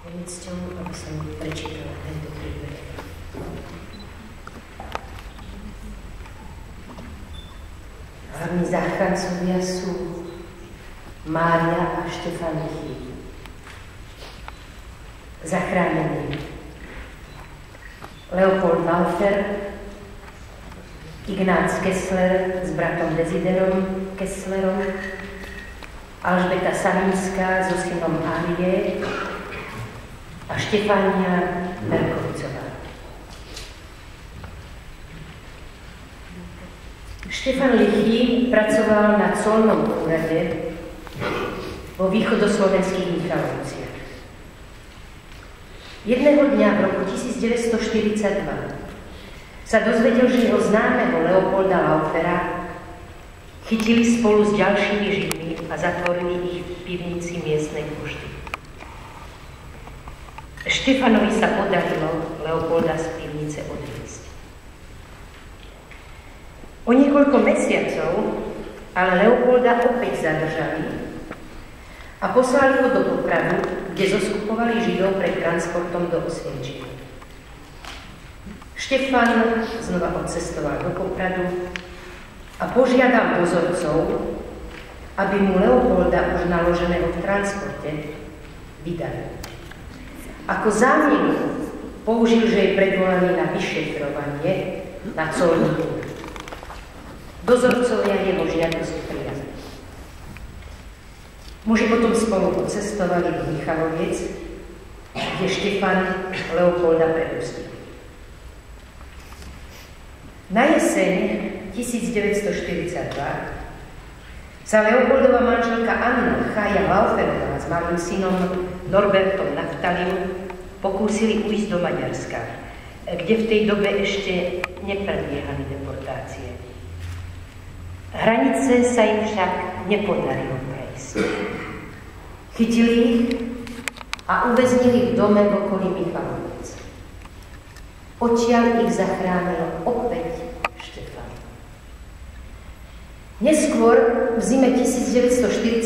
Je mi cťou, aby som prečítala tento príbeh. Hlavní záchrancovia sú Mária a Štefan Lichý. Zachránení Leopold Laufer, Ignác Kessler s bratom Desiderom Kesslerom, Alžbeta Saminská so synom Álie a Štefánia Berkovicová. Štefan Lichý pracoval na colnom úrade vo východoslovenských Michalovciach. Jedného dňa v roku 1942 sa dozvedel, že jeho známeho Leopolda Laufera chytili spolu s ďalšími Židmi a zatvorili ich v pivnici miestnej pošty. Štefanovi sa podarilo Leopolda z pivnice odviesť. O niekoľko mesiacov ale Leopolda opäť zadržali a poslali ho do Popradu, kde zoskupovali Židov pred transportom do Osvienčima. Štefan znova odcestoval do Popradu a požiadal dozorcov, aby mu Leopolda už naloženého v transporte vydali. Ako zámienku použil, že je predvolaný na vyšetrovanie na colný úrad. Dozorcovia jeho žiadosť prijali. Muži potom spolu odcestovali do Michaloviec, kde Štefan Leopolda prepustil. Na jeseň 1942 sa Leopoldova manželka Anna Chája Lauferová s malým synom Norbertom Naftaliom pokúsili ujsť do Maďarska, kde v tej dobe ešte neprebiehali deportácie. Hranice sa im však nepodarilo prejsť. Chytili ich a uväznili v dome v okolí Michaloviec. Odtiaľ ich zachránil opäť Štefan. Neskôr v zime 1942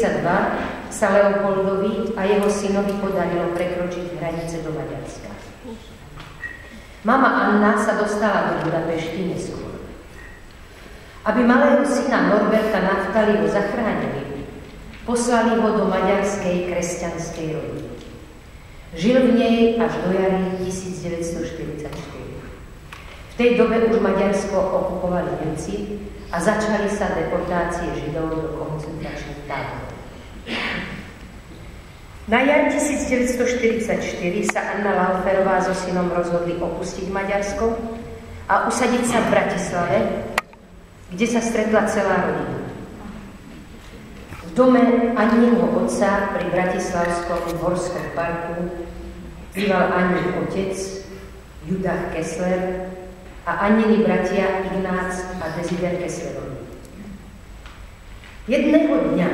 sa Leopoldovi a jeho synovi podarilo prekročiť hranice do Maďarska. Mama Anna sa dostala do Budapešti neskôr. Aby malého syna Norberta Naftaliho zachránili, poslali ho do maďarskej kresťanskej rodiny. Žil v nej až do jary 1944. V tej dobe už Maďarsko okupovali Nemci a začali sa deportácie Židov do koncentračných táborov. Na jar 1944 sa Anna Lauferová so synom rozhodli opustiť Maďarsko a usadiť sa v Bratislave, kde sa stretla celá rodina. V dome Anninho otca pri Bratislavskom Horskom parku býval Annin otec, Judach Kessler, a Annini bratia Ignác a Desider Kesslerovi. Jedného dňa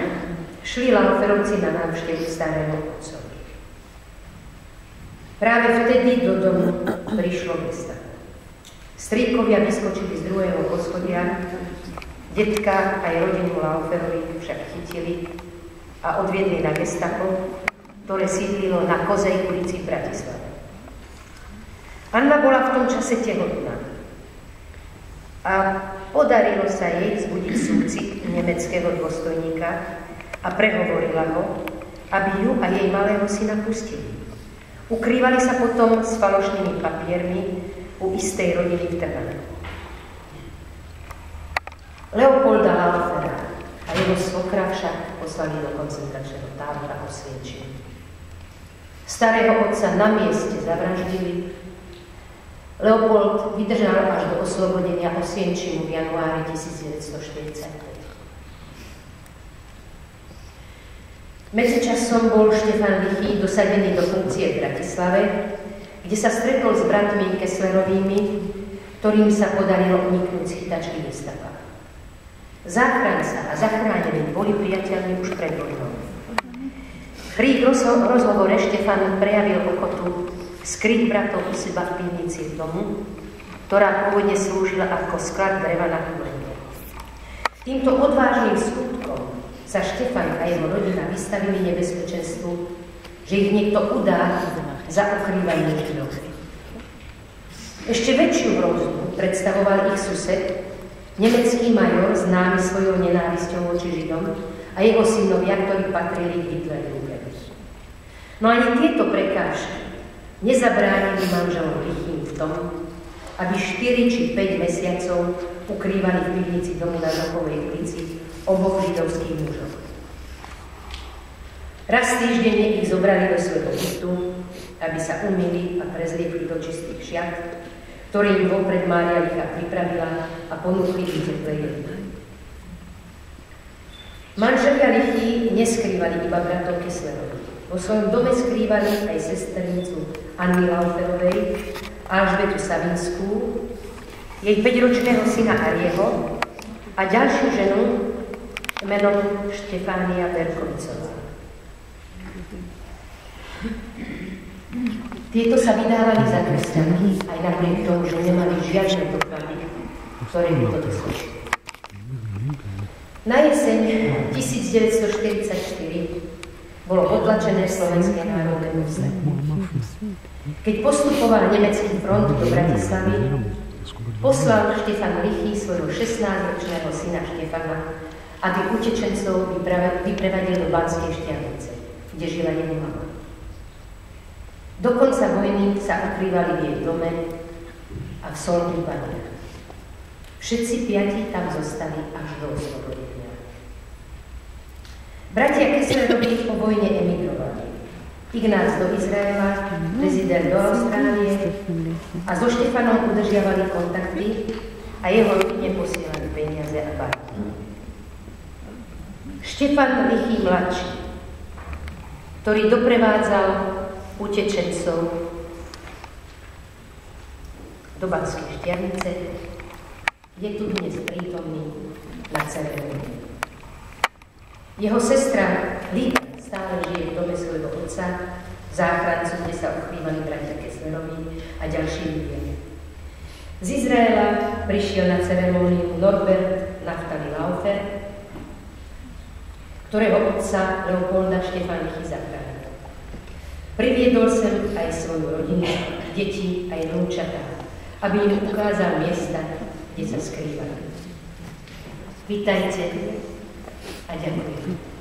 šli Lauferovci na návštevu starého otcovi. Práve vtedy do domu prišlo gestapo. Strýkovia vyskočili z druhého poschodia, detka aj rodinu Lauferovi však chytili a odviedli na gestapo, ktoré sídlilo na Kozej ulici v Bratislave. Anna bola v tom čase tehotná a podarilo sa jej vzbudiť súcit nemeckého dôstojníka a prehovorila ho, aby ju a jej malého syna pustili. Ukrývali sa potom s falošnými papiermi u istej rodiny v Trnave. Leopolda Laufera a jeho svokra však poslali do koncentračného tábora Osvienčim. Starého otca na mieste zavraždili. Leopold vydržal až do oslobodenia Osvienčimu v januári 1945. Medzičasom bol Štefan Lichý dosadený do funkcie v Bratislave, kde sa stretol s bratmi Kesslerovými, ktorým sa podarilo uniknúť z chytačky gestapa. Záchranca a zachránení boli priateľmi už pred vojnou. Pri rozhovore Štefan prejavil ochotu skryť bratov u seba v pivnici v domu, ktorá pôvodne slúžila ako sklad dreva na kúrenie. Týmto odvážnym skutkom sa Štefan a jeho rodina vystavili nebezpečenstvu, že ich niekto udá za ukrývanie Židov. Ešte väčšiu hrozbu predstavoval ich sused, nemecký major, známy svojou nenávisťou voči Židom, a jeho synovia, ktorí patrili k Hitlerovi. No ani tieto prekážky nezabránili manželom Lichým v tom, aby 4 či 5 mesiacov ukrývali v pivnici domu na Žokovej ulici oboch židovských mužov. Raz týždenne ich zobrali do svojho bytu, aby sa umyli a prezliekli do čistých šiat, ktoré im vopred Mária Lichá pripravila a ponúkli im teplé jedlo. Manželia Lichí neskrývali iba bratov Kesslerovi. Vo svojom dome skrývali aj sesternicu Anny Lauferovej, Alžbetu Savinskú, jej 5-ročného syna Arieho a ďalšiu ženu menom Štefánia Berkovicová. Tieto sa vydávali za kresťanky aj napriek tomu, že nemali žiadne doklady, ktoré by to dosvedčili. Na jeseň 1944 bolo potlačené Slovenské národné povstanie. Keď postupoval nemecký front do Bratislavy, poslal Štefan Lichý svojho 16-ročného syna Štefana a tých utečencov vyprevadil do Banskej Štiavnice, kde žila jeho mama. Do konca vojny sa ukrývali v jej dome a v solných baniach. Všetci 5 tam zostali až do oslobodenia. Bratia Kesslerovi po vojne emigrovali. Ignác do Izraela, prezident do Austrálie a so Štefanom udržiavali kontakty a jeho rodine posielali peniaze a báky. Štefan Lichý mladší, ktorý doprevádzal utečencov do Banskej Štiavnice, je tu dnes prítomný na ceremonii. Jeho sestra Lida stále žije v dome svojho otca, záchrancu, kde sa ukrývali bratia Kesslerovi a ďalší ľudia. Z Izraela prišiel na ceremóniu Norbert Naftali Laufer, ktorého otca Leopolda Štefan Lichý zachránil. Priviedol sem aj svoju rodinu, deti aj vnúčatá, aby im ukázal miesta, kde sa skrývali. Vítajte a ďakujem.